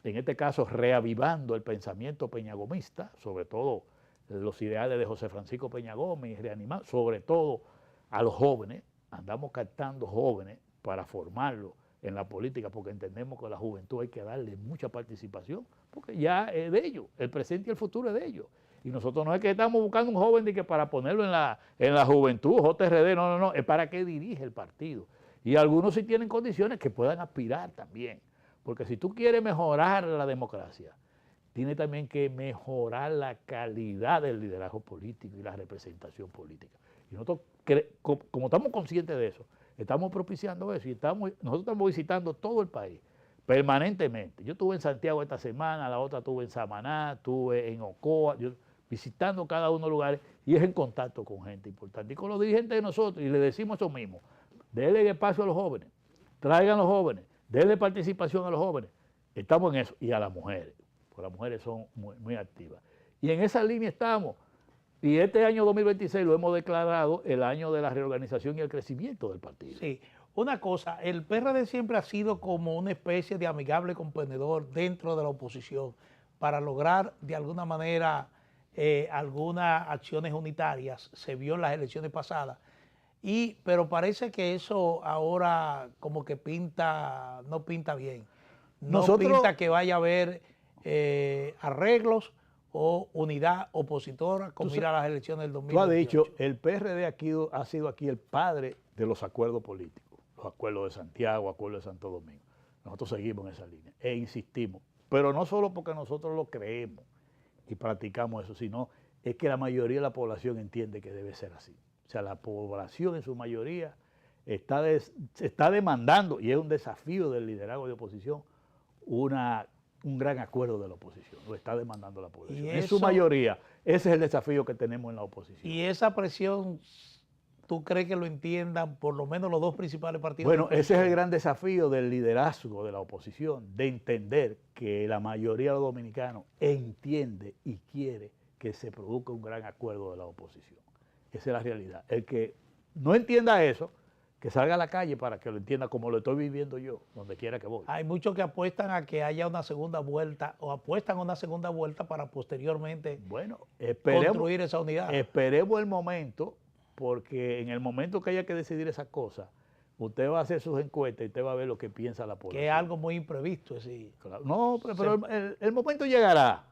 este caso reavivando el pensamiento peñagomista, sobre todo los ideales de José Francisco Peña Gómez, y reanimando sobre todo a los jóvenes. Andamos captando jóvenes para formarlos en la política, porque entendemos que a la juventud hay que darle mucha participación, porque ya es de ellos, el presente y el futuro es de ellos. Y nosotros no es que estamos buscando un joven de que para ponerlo en la juventud, JRD, no, es para que dirige el partido. Y algunos sí tienen condiciones que puedan aspirar también, porque si tú quieres mejorar la democracia, tiene también que mejorar la calidad del liderazgo político y la representación política. Y nosotros, como estamos conscientes de eso, estamos propiciando eso y nosotros estamos visitando todo el país permanentemente. Yo estuve en Santiago esta semana, la otra estuve en Samaná, estuve en Ocoa, visitando cada uno de los lugares y es en contacto con gente importante y con los dirigentes de nosotros y le decimos eso mismo, denle espacio a los jóvenes, traigan a los jóvenes, denle participación a los jóvenes, estamos en eso y a las mujeres, porque las mujeres son muy, muy activas y en esa línea estamos y este año 2026 lo hemos declarado el año de la reorganización y el crecimiento del partido. Sí, una cosa, el PRD siempre ha sido como una especie de amigable componedor dentro de la oposición para lograr de alguna manera algunas acciones unitarias, se vio en las elecciones pasadas, pero parece que eso ahora como que no pinta bien, no pinta que vaya a haber arreglos o unidad opositora con mira a las elecciones del 2028. Tú has dicho, el PRD ha sido aquí el padre de los acuerdos políticos, los acuerdos de Santiago, acuerdos de Santo Domingo. Nosotros seguimos en esa línea e insistimos, pero no solo porque nosotros lo creemos y practicamos eso, sino es que la mayoría de la población entiende que debe ser así. O sea, la población en su mayoría está demandando, y es un desafío del liderazgo de oposición, un gran acuerdo de la oposición, lo está demandando la población. En su mayoría, ese es el desafío que tenemos en la oposición. ¿Y esa presión, tú crees que lo entiendan por lo menos los dos principales partidos? Bueno, ese es el gran desafío del liderazgo de la oposición, de entender que la mayoría de los dominicanos entiende y quiere que se produzca un gran acuerdo de la oposición. Esa es la realidad. El que no entienda eso, que salga a la calle para que lo entienda como lo estoy viviendo yo, donde quiera que voy. Hay muchos que apuestan a que haya una segunda vuelta o apuestan a una segunda vuelta para posteriormente construir esa unidad. Esperemos el momento, porque en el momento que haya que decidir esas cosas, usted va a hacer sus encuestas y usted va a ver lo que piensa la población. Que es algo muy imprevisto. Sí. Claro. No, pero el momento llegará.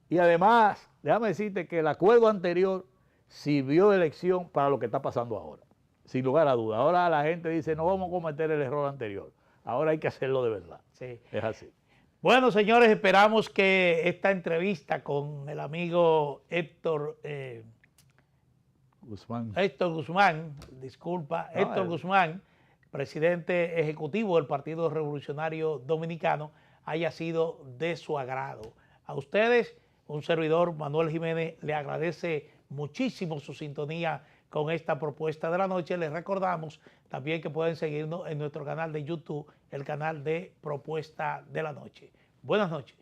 Y además, déjame decirte que el acuerdo anterior sirvió de lección para lo que está pasando ahora. Sin lugar a dudas. Ahora la gente dice, no vamos a cometer el error anterior. Ahora hay que hacerlo de verdad. Sí. Es así. Bueno, señores, esperamos que esta entrevista con el amigo Héctor Guzmán, presidente ejecutivo del Partido Revolucionario Dominicano, haya sido de su agrado. A ustedes, un servidor, Manuel Jiménez, le agradece muchísimo su sintonía con esta propuesta de la noche. Les recordamos también que pueden seguirnos en nuestro canal de YouTube, el canal de Propuesta de la Noche. Buenas noches.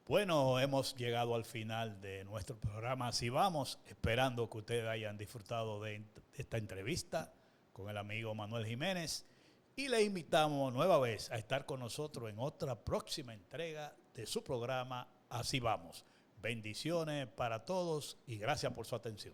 Bueno, hemos llegado al final de nuestro programa Así Vamos, esperando que ustedes hayan disfrutado de esta entrevista con el amigo Manuel Jiménez y le invitamos nueva vez a estar con nosotros en otra próxima entrega de su programa Así Vamos. Bendiciones para todos y gracias por su atención.